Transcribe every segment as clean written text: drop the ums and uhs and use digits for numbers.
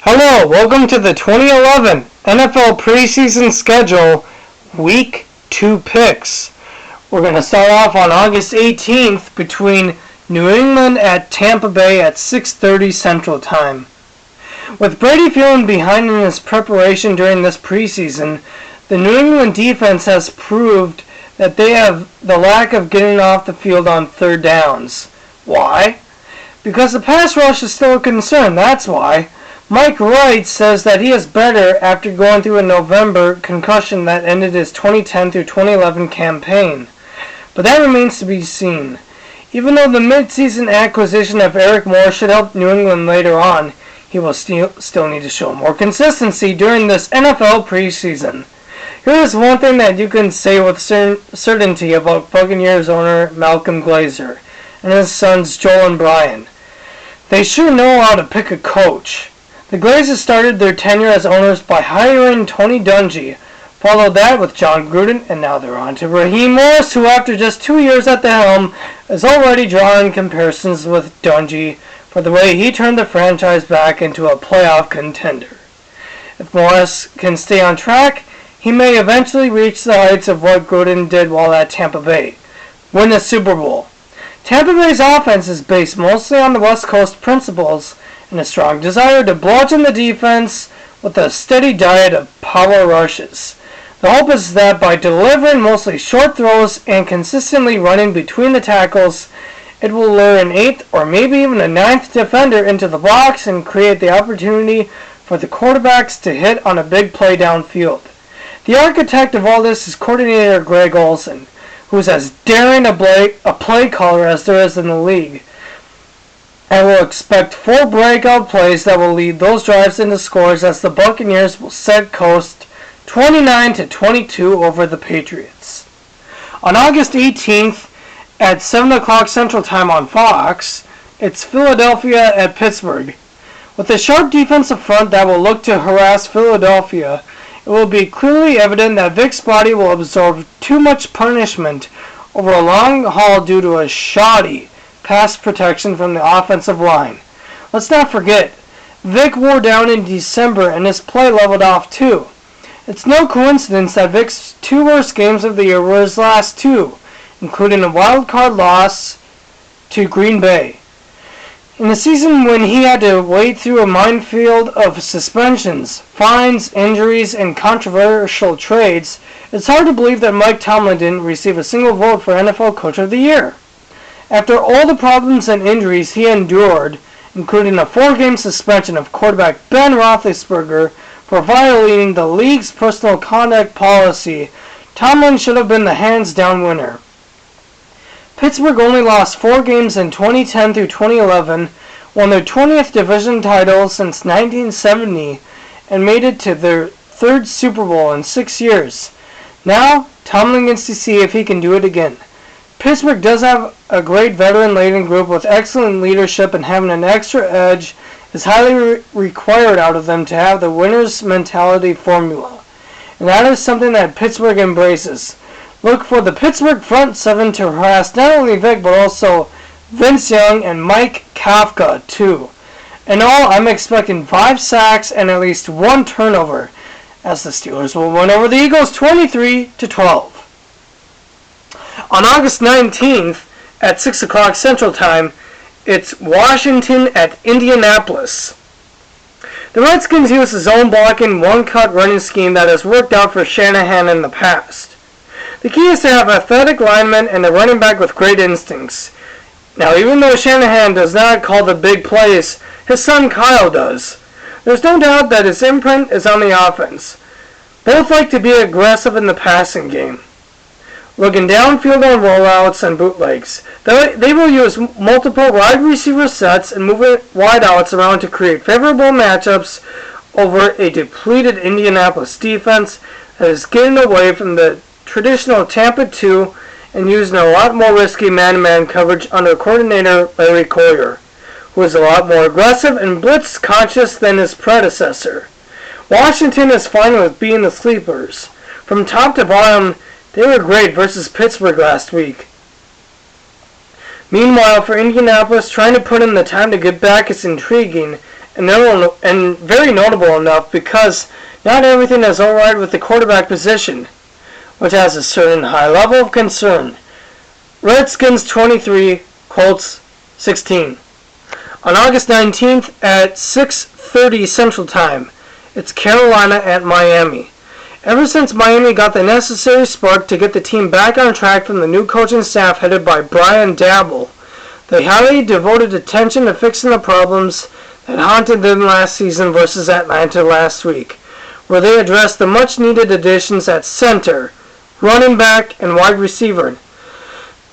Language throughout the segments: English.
Hello, welcome to the 2011 NFL preseason schedule, Week 2 picks. We're going to start off on August 18th between New England at Tampa Bay at 6:30 Central Time. With Brady feeling behind in his preparation during this preseason, the New England defense has proved that they have the lack of getting off the field on third downs. Why? Because the pass rush is still a concern, that's why. Mike Wright says that he is better after going through a November concussion that ended his 2010 through 2011 campaign. But that remains to be seen. Even though the mid-season acquisition of Eric Moore should help New England later on, he will still need to show more consistency during this NFL preseason. Here is one thing that you can say with certainty about Buccaneers owner Malcolm Glazer and his sons Joel and Brian. They sure know how to pick a coach. The Glazers started their tenure as owners by hiring Tony Dungy, followed that with John Gruden, and now they're on to Raheem Morris, who after just 2 years at the helm is already drawing comparisons with Dungy for the way he turned the franchise back into a playoff contender. If Morris can stay on track, he may eventually reach the heights of what Gruden did while at Tampa Bay, win the Super Bowl. Tampa Bay's offense is based mostly on the West Coast principles and a strong desire to bludgeon the defense with a steady diet of power rushes. The hope is that by delivering mostly short throws and consistently running between the tackles, it will lure an 8th or maybe even a 9th defender into the box and create the opportunity for the quarterbacks to hit on a big play downfield. The architect of all this is coordinator Greg Olson, who is as daring a play caller as there is in the league. I will expect 4 breakout plays that will lead those drives into scores as the Buccaneers will set coast 29-22 over the Patriots. On August 18th at 7 o'clock Central Time on Fox, it's Philadelphia at Pittsburgh. With a sharp defensive front that will look to harass Philadelphia, it will be clearly evident that Vic's body will absorb too much punishment over a long haul due to a shoddy pass protection from the offensive line. Let's not forget, Vic wore down in December and his play leveled off too. It's no coincidence that Vic's 2 worst games of the year were his last 2, including a wild card loss to Green Bay. In a season when he had to wade through a minefield of suspensions, fines, injuries, and controversial trades, it's hard to believe that Mike Tomlin didn't receive a single vote for NFL Coach of the Year. After all the problems and injuries he endured, including a 4-game suspension of quarterback Ben Roethlisberger for violating the league's personal conduct policy, Tomlin should have been the hands-down winner. Pittsburgh only lost 4 games in 2010 through 2011, won their 20th division title since 1970, and made it to their 3rd Super Bowl in 6 years. Now, Tomlin gets to see if he can do it again. Pittsburgh does have a great veteran-laden group with excellent leadership, and having an extra edge is highly required out of them to have the winner's mentality formula. And that is something that Pittsburgh embraces. Look for the Pittsburgh front 7 to harass not only Vic but also Vince Young and Mike Kafka too. In all, I'm expecting 5 sacks and at least 1 turnover, as the Steelers will win over the Eagles 23-12. On August 19th at 6 o'clock Central Time, it's Washington at Indianapolis. The Redskins use a zone-blocking, one-cut running scheme that has worked out for Shanahan in the past. The key is to have athletic linemen and a running back with great instincts. Now, even though Shanahan does not call the big plays, his son Kyle does. There's no doubt that his imprint is on the offense. Both like to be aggressive in the passing game, looking downfield on rollouts and bootlegs. They will use multiple wide receiver sets and move wideouts around to create favorable matchups over a depleted Indianapolis defense that is getting away from the traditional Tampa 2 and using a lot more risky man-to-man coverage under coordinator Larry Coyer, who is a lot more aggressive and blitz-conscious than his predecessor. Washington is fine with being the sleepers. From top to bottom, they were great versus Pittsburgh last week. Meanwhile, for Indianapolis, trying to put in the time to get back is intriguing, and very notable enough because not everything is alright with the quarterback position, which has a certain high level of concern. Redskins 23, Colts 16. On August 19th at 6:30 Central Time, it's Carolina at Miami. Ever since Miami got the necessary spark to get the team back on track from the new coaching staff headed by Brian Daboll, they highly devoted attention to fixing the problems that haunted them last season versus Atlanta last week, where they addressed the much-needed additions at center, running back, and wide receiver.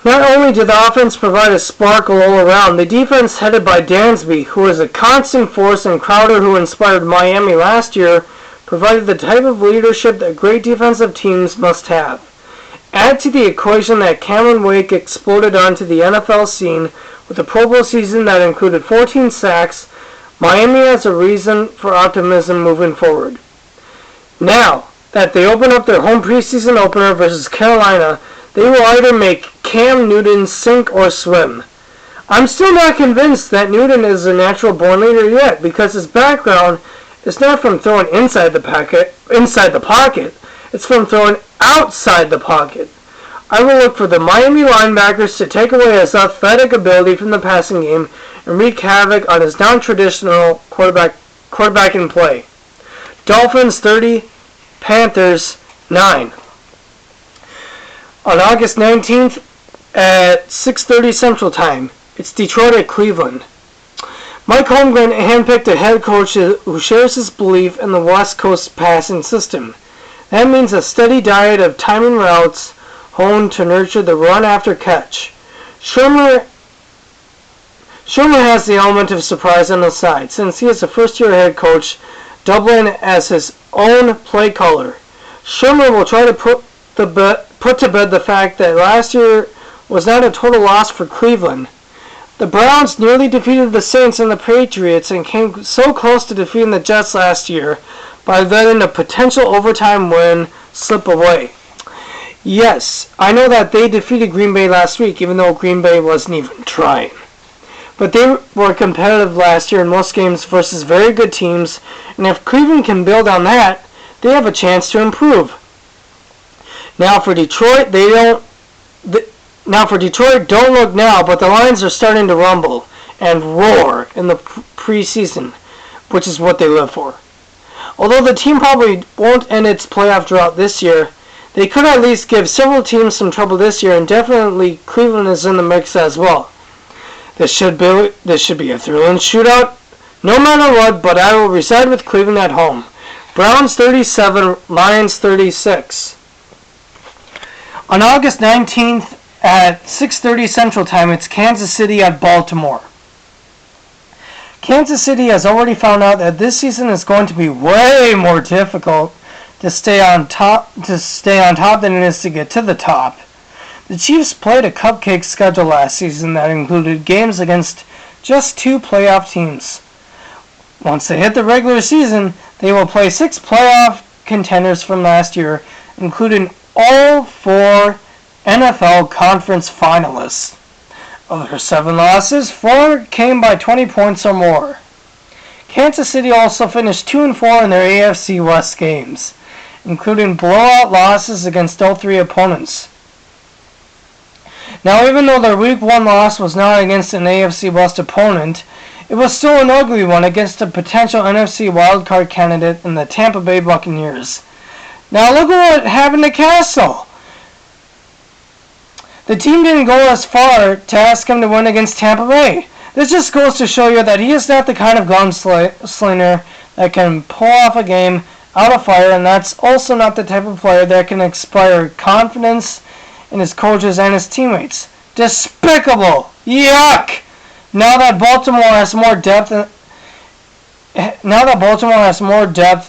Not only did the offense provide a sparkle all around, the defense headed by Dansby, who was a constant force, and Crowder, who inspired Miami last year, provided the type of leadership that great defensive teams must have. Add to the equation that Cameron Wake exploded onto the NFL scene with a Pro Bowl season that included 14 sacks, Miami has a reason for optimism moving forward. Now that they open up their home preseason opener versus Carolina, they will either make Cam Newton sink or swim. I'm still not convinced that Newton is a natural born leader yet because his background is not from throwing inside the pocket, it's from throwing outside the pocket. I will look for the Miami linebackers to take away his athletic ability from the passing game and wreak havoc on his non-traditional quarterbacking play. Dolphins 30, Panthers 9. On August 19th at 6:30 Central Time, it's Detroit at Cleveland. Mike Holmgren handpicked a head coach who shares his belief in the West Coast passing system. That means a steady diet of timing routes honed to nurture the run after catch. Shermer has the element of surprise on his side, since he is a first-year head coach, doubling as his own play caller. Shermer will try to put to bed the fact that last year was not a total loss for Cleveland. The Browns nearly defeated the Saints and the Patriots and came so close to defeating the Jets last year by letting a potential overtime win slip away. Yes, I know that they defeated Green Bay last week, even though Green Bay wasn't even trying. But they were competitive last year in most games versus very good teams, and if Cleveland can build on that, they have a chance to improve. Now for Detroit, don't look now, but the Lions are starting to rumble and roar in the preseason, which is what they live for. Although the team probably won't end its playoff drought this year, they could at least give several teams some trouble this year, and definitely Cleveland is in the mix as well. This should be a thrilling shootout, no matter what, but I will reside with Cleveland at home. Browns 37, Lions 36. On August 19th at 6:30 Central Time, it's Kansas City at Baltimore. Kansas City has already found out that this season is going to be way more difficult to stay on top than it is to get to the top. The Chiefs played a cupcake schedule last season that included games against just 2 playoff teams. Once they hit the regular season, they will play 6 playoff contenders from last year, including all 4 NFL conference finalists. Of their 7 losses, 4 came by 20 points or more. Kansas City also finished 2-4 in their AFC West games, including blowout losses against all 3 opponents. Now, even though their Week 1 loss was not against an AFC West opponent, it was still an ugly one against a potential NFC wildcard candidate in the Tampa Bay Buccaneers. Now look at what happened to Castle. The team didn't go as far to ask him to win against Tampa Bay. This just goes to show you that he is not the kind of gunslinger that can pull off a game out of fire, and that's also not the type of player that can inspire confidence in his coaches and his teammates. Despicable! Yuck! Now that Baltimore has more depth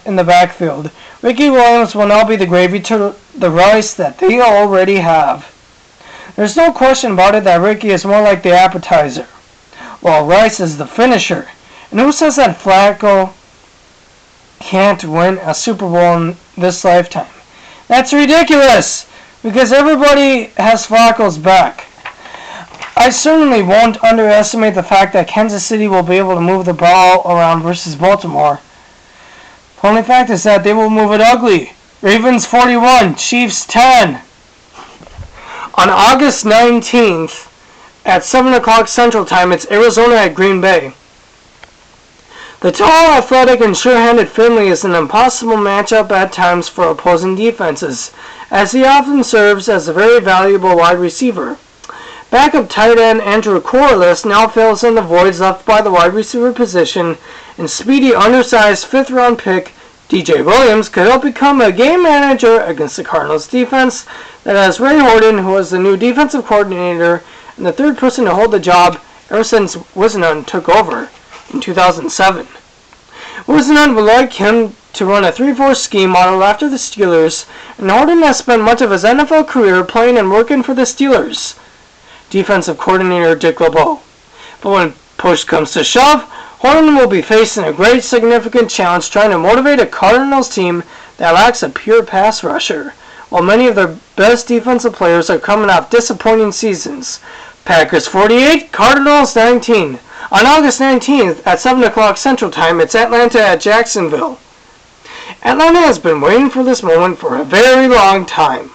in the backfield, Ricky Williams will now be the gravy to the rice that they already have. There's no question about it that Ricky is more like the appetizer, while Rice is the finisher. And who says that Flacco can't win a Super Bowl in this lifetime? That's ridiculous, because everybody has Flacco's back. I certainly won't underestimate the fact that Kansas City will be able to move the ball around versus Baltimore. The only fact is that they will move it ugly. Ravens 41, Chiefs 10. On August 19th, at 7 o'clock Central Time, it's Arizona at Green Bay. The tall, athletic, and sure-handed Finley is an impossible matchup at times for opposing defenses, as he often serves as a very valuable wide receiver. Backup tight end Andrew Corliss now fills in the voids left by the wide receiver position, and speedy, undersized fifth-round pick DJ Williams could help become a game manager against the Cardinals defense that has Ray Horton, who was the new defensive coordinator and the third person to hold the job ever since Wisnund took over in 2007. Wisnund would like him to run a 3-4 scheme modeled after the Steelers, and Horton has spent much of his NFL career playing and working for the Steelers defensive coordinator Dick LeBeau. But when push comes to shove, Horton will be facing a great significant challenge trying to motivate a Cardinals team that lacks a pure pass rusher, while many of their best defensive players are coming off disappointing seasons. Packers 48, Cardinals 19. On August 19th at 7 o'clock Central Time, it's Atlanta at Jacksonville. Atlanta has been waiting for this moment for a very long time.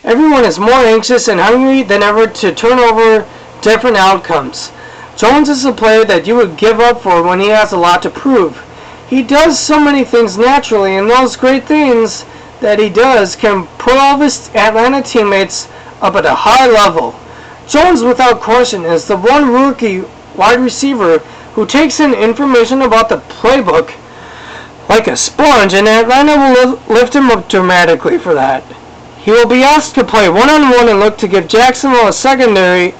Everyone is more anxious and hungry than ever to turn over different outcomes. Jones is a player that you would give up for when he has a lot to prove. He does so many things naturally, and those great things that he does can put all of his Atlanta teammates up at a high level. Jones, without question, is the one rookie wide receiver who takes in information about the playbook like a sponge, and Atlanta will lift him up dramatically for that. He will be asked to play one-on-one and look to give the Jacksonville secondary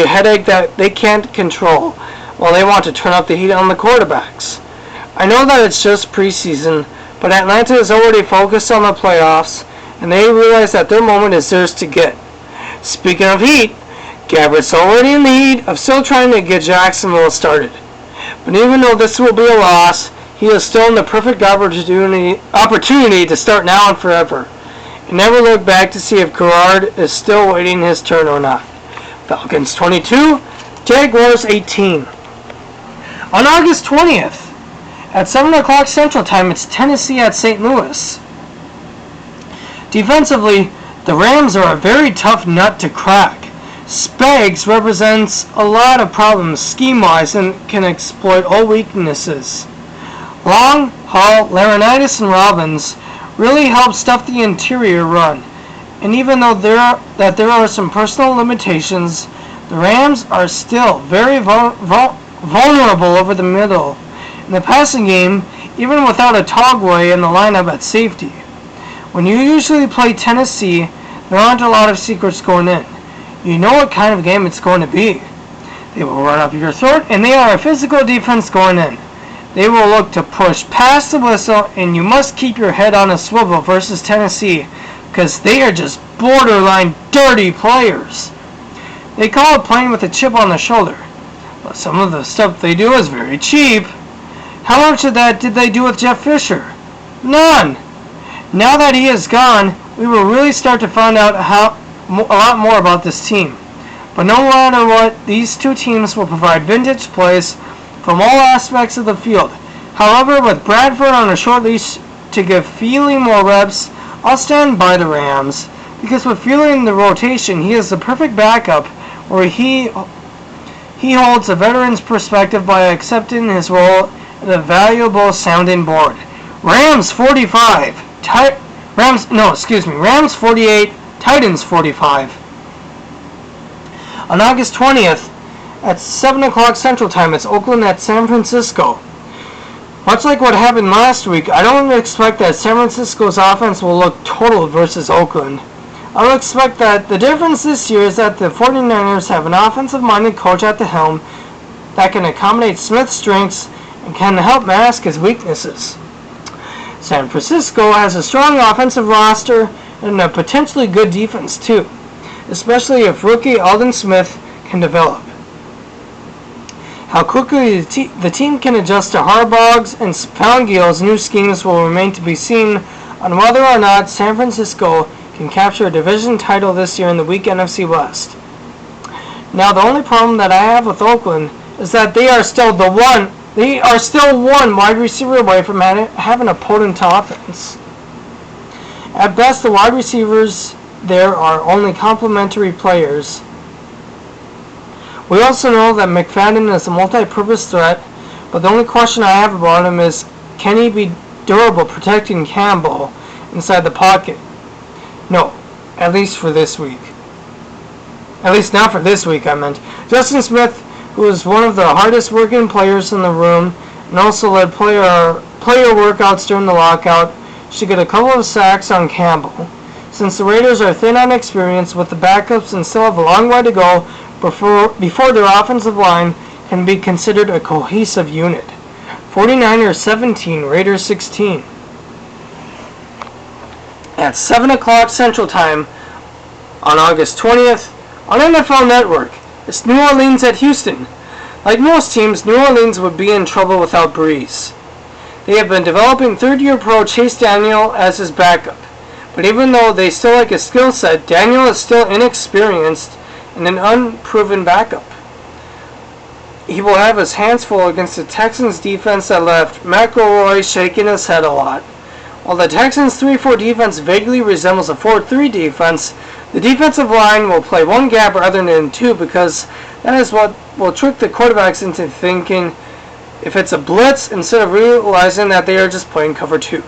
a headache that they can't control, while they want to turn up the heat on the quarterbacks. I know that it's just preseason, but Atlanta is already focused on the playoffs, and they realize that their moment is theirs to get. Speaking of heat, Gabbert's already in the heat of still trying to get Jacksonville started. But even though this will be a loss, he is still in the perfect opportunity to start now and forever, and never look back to see if Garrard is still waiting his turn or not. Falcons 22, Jaguars 18. On August 20th, at 7 o'clock Central Time, it's Tennessee at St. Louis. Defensively, the Rams are a very tough nut to crack. Spags represents a lot of problems scheme-wise and can exploit all weaknesses. Long, Hall, Laurinaitis, and Robbins really help stuff the interior run. And even though there are some personal limitations, the Rams are still very vulnerable over the middle. In the passing game, even without a Togway in the lineup at safety. When you usually play Tennessee, there aren't a lot of secrets going in. You know what kind of game it's going to be. They will run up your throat, and they are a physical defense going in. They will look to push past the whistle, and you must keep your head on a swivel versus Tennessee, because they are just borderline dirty players. They call it playing with a chip on the shoulder, but some of the stuff they do is very cheap. How much of that did they do with Jeff Fisher? None. Now that he is gone, we will really start to find out a lot more about this team. But no matter what, these two teams will provide vintage plays from all aspects of the field. However, with Bradford on a short leash to give Feely more reps, I'll stand by the Rams, because with Feely in the rotation, he is the perfect backup where he holds a veteran's perspective by accepting his role as a valuable sounding board. Rams 45, Rams 48, Titans 45. On August 20th, at 7 o'clock Central Time, it's Oakland at San Francisco. Much like what happened last week, I don't expect that San Francisco's offense will look total versus Oakland. I would expect that the difference this year is that the 49ers have an offensive-minded coach at the helm that can accommodate Smith's strengths and can help mask his weaknesses. San Francisco has a strong offensive roster and a potentially good defense too, especially if rookie Aldon Smith can develop. How quickly the team can adjust to Harbaugh's and Spangio's new schemes will remain to be seen on whether or not San Francisco can capture a division title this year in the weak NFC West. Now, the only problem that I have with Oakland is that they are still one wide receiver away from having a potent offense. At best, the wide receivers there are only complementary players. We also know that McFadden is a multi-purpose threat, but the only question I have about him is, can he be durable protecting Campbell inside the pocket? No, at least for this week. At least not for this week, I meant. Justin Smith, who is one of the hardest working players in the room and also led player workouts during the lockout, should get a couple of sacks on Campbell. Since the Raiders are thin on experience with the backups and still have a long way to go before their offensive line can be considered a cohesive unit. 49ers 17, Raiders 16. At 7 o'clock Central Time on August 20th on NFL Network, it's New Orleans at Houston. Like most teams, New Orleans would be in trouble without Breeze. They have been developing third-year pro Chase Daniel as his backup. But even though they still like his skill set, Daniel is still inexperienced and an unproven backup. He will have his hands full against the Texans defense that left McElroy shaking his head a lot. While the Texans' 3-4 defense vaguely resembles a 4-3 defense, the defensive line will play one gap rather than two because that is what will trick the quarterbacks into thinking if it's a blitz instead of realizing that they are just playing cover 2.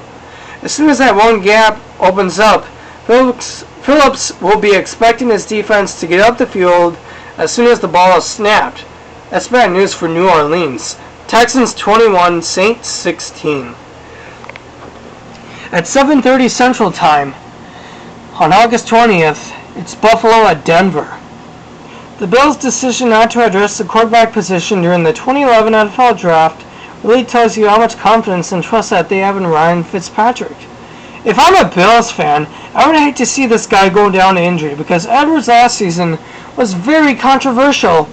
As soon as that one gap opens up, Phillips will be expecting his defense to get up the field as soon as the ball is snapped. That's bad news for New Orleans. Texans 21, Saints 16. At 7:30 Central Time on August 20th, it's Buffalo at Denver. The Bills' decision not to address the quarterback position during the 2011 NFL Draft really tells you how much confidence and trust that they have in Ryan Fitzpatrick. If I'm a Bills fan, I would hate to see this guy go down to injury because Edwards last season was very controversial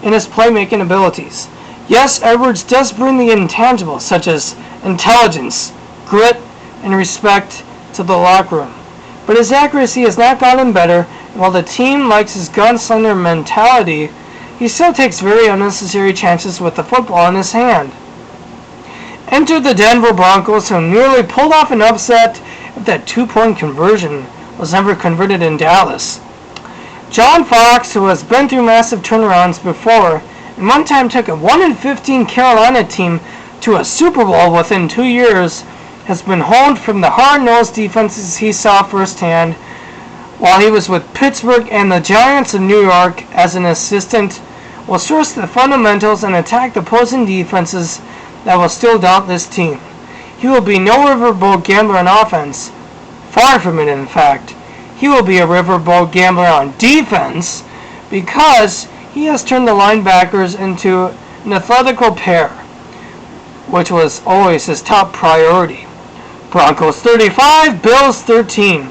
in his playmaking abilities. Yes, Edwards does bring the intangibles such as intelligence, grit, and respect to the locker room. But his accuracy has not gotten better, and while the team likes his gunslinger mentality, he still takes very unnecessary chances with the football in his hand. Enter the Denver Broncos, who nearly pulled off an upset if that 2-point conversion was never converted in Dallas. John Fox, who has been through massive turnarounds before, and one time took a 1-15 Carolina team to a Super Bowl within 2 years, has been honed from the hard-nosed defenses he saw firsthand while he was with Pittsburgh and the Giants of New York as an assistant, will stress the fundamentals and attack the opposing defenses that will still doubt this team. He will be no riverboat gambler on offense. Far from it, in fact. He will be a riverboat gambler on defense because he has turned the linebackers into an athletical pair, which was always his top priority. Broncos 35, Bills 13.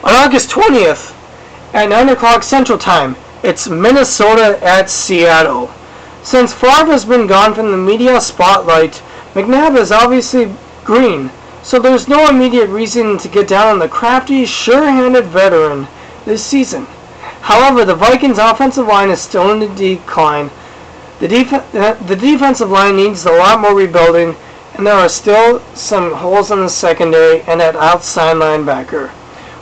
On August 20th, at 9 o'clock Central Time, it's Minnesota at Seattle. Since Favre has been gone from the media spotlight, McNabb is obviously green, so there's no immediate reason to get down on the crafty, sure-handed veteran this season. However, the Vikings' offensive line is still in decline. The defensive line needs a lot more rebuilding, and there are still some holes in the secondary and at outside linebacker.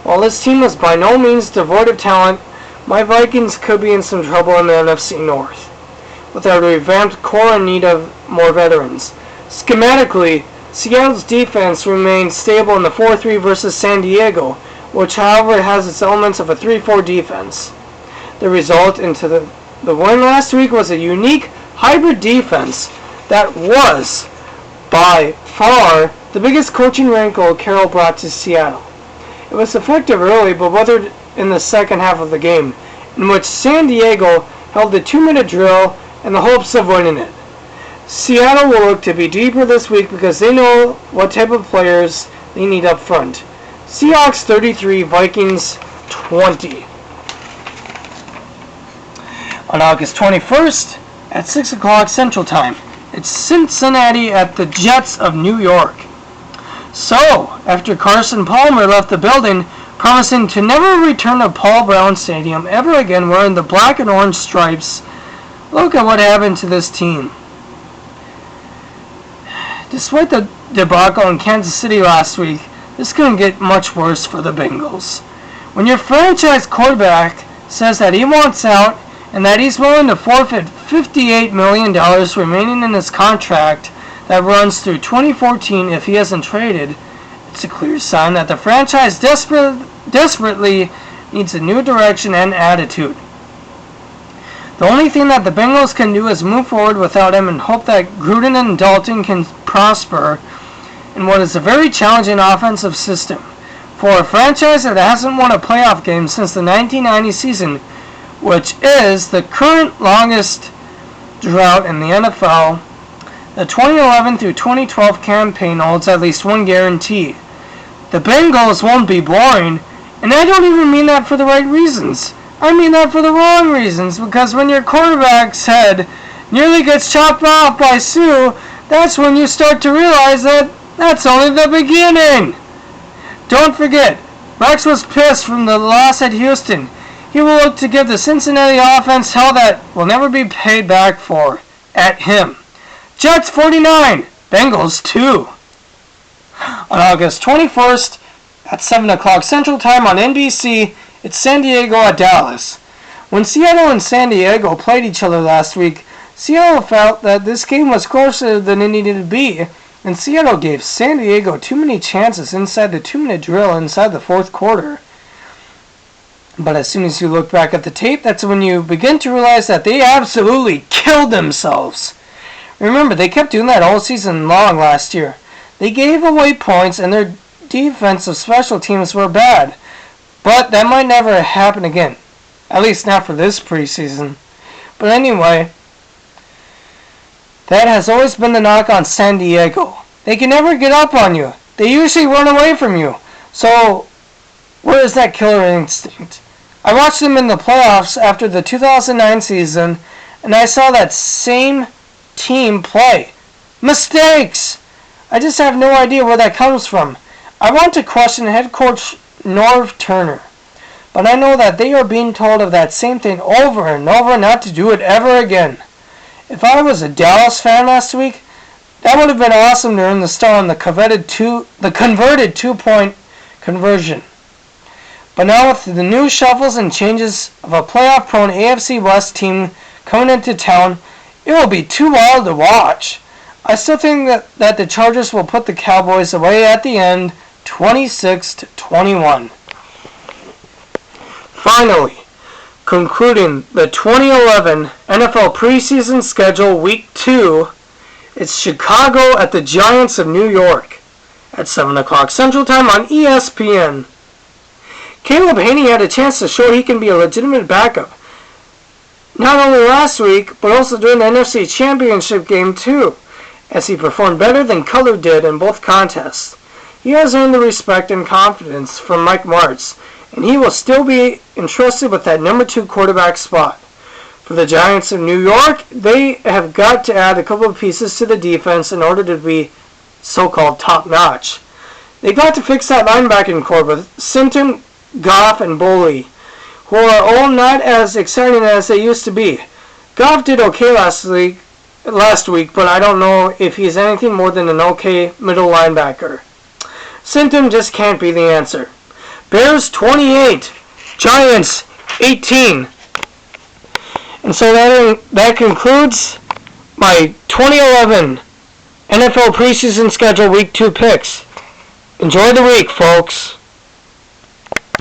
While this team is by no means devoid of talent, my Vikings could be in some trouble in the NFC North, with a revamped core in need of more veterans. Schematically, Seattle's defense remains stable in the 4-3 versus San Diego, which however has its elements of a 3-4 defense. The result into the win last week was a unique hybrid defense that was, by far, the biggest coaching wrinkle Carroll brought to Seattle. It was effective early, but withered in the second half of the game, in which San Diego held the 2-minute drill in the hopes of winning it. Seattle will look to be deeper this week because they know what type of players they need up front. Seahawks 33, Vikings 20. On August 21st, at 6 o'clock Central Time, it's Cincinnati at the Jets of New York. So, after Carson Palmer left the building, promising to never return to Paul Brown Stadium ever again wearing the black and orange stripes, look at what happened to this team. Despite the debacle in Kansas City last week, this couldn't get much worse for the Bengals. When your franchise quarterback says that he wants out and that he's willing to forfeit $58 million remaining in his contract that runs through 2014 if he isn't traded, it's a clear sign that the franchise desperately needs a new direction and attitude. The only thing that the Bengals can do is move forward without him and hope that Gruden and Dalton can prosper in what is a very challenging offensive system. For a franchise that hasn't won a playoff game since the 1990 season, which is the current longest drought in the NFL, the 2011 through 2012 campaign holds at least one guarantee. The Bengals won't be boring, and I don't even mean that for the right reasons. I mean that for the wrong reasons, because when your quarterback's head nearly gets chopped off by Sue, that's when you start to realize that that's only the beginning. Don't forget, Rex was pissed from the loss at Houston. He will look to give the Cincinnati offense hell that will never be paid back for at him. Jets 49, Bengals 2. On August 21st at 7 o'clock Central Time on NBC, it's San Diego at Dallas. When Seattle and San Diego played each other last week, Seattle felt that this game was closer than it needed to be, and Seattle gave San Diego too many chances inside the 2-minute drill inside the fourth quarter. But as soon as you look back at the tape, that's when you begin to realize that they absolutely killed themselves. Remember, they kept doing that all season long last year. They gave away points, and their defensive special teams were bad. But that might never happen again. At least not for this preseason. But anyway, that has always been the knock on San Diego. They can never get up on you. They usually run away from you. So, where is that killer instinct? I watched them in the playoffs after the 2009 season, and I saw that same team play. Mistakes! I just have no idea where that comes from. I want to question head coach Norv Turner, but I know that they are being told of that same thing over and over not to do it ever again. If I was a Dallas fan last week, that would have been awesome to earn the star on the converted 2-point conversion. But now with the new shuffles and changes of a playoff-prone AFC West team coming into town, it will be too wild to watch. I still think that the Chargers will put the Cowboys away at the end, 26-21. Finally, concluding the 2011 NFL preseason schedule week 2, it's Chicago at the Giants of New York at 7 o'clock Central Time on ESPN. Caleb Haney had a chance to show he can be a legitimate backup, not only last week, but also during the NFC Championship game too, as he performed better than Cutler did in both contests. He has earned the respect and confidence from Mike Martz, and he will still be entrusted with that number 2 quarterback spot. For the Giants of New York, they have got to add a couple of pieces to the defense in order to be so-called top-notch. They got to fix that linebacking core with Sinton, Goff, and Boley, who are all not as exciting as they used to be. Goff did okay last week, but I don't know if he's anything more than an okay middle linebacker. Sinton just can't be the answer. Bears 28, Giants 18. And so that concludes my 2011 NFL preseason schedule week 2 picks. Enjoy the week, folks.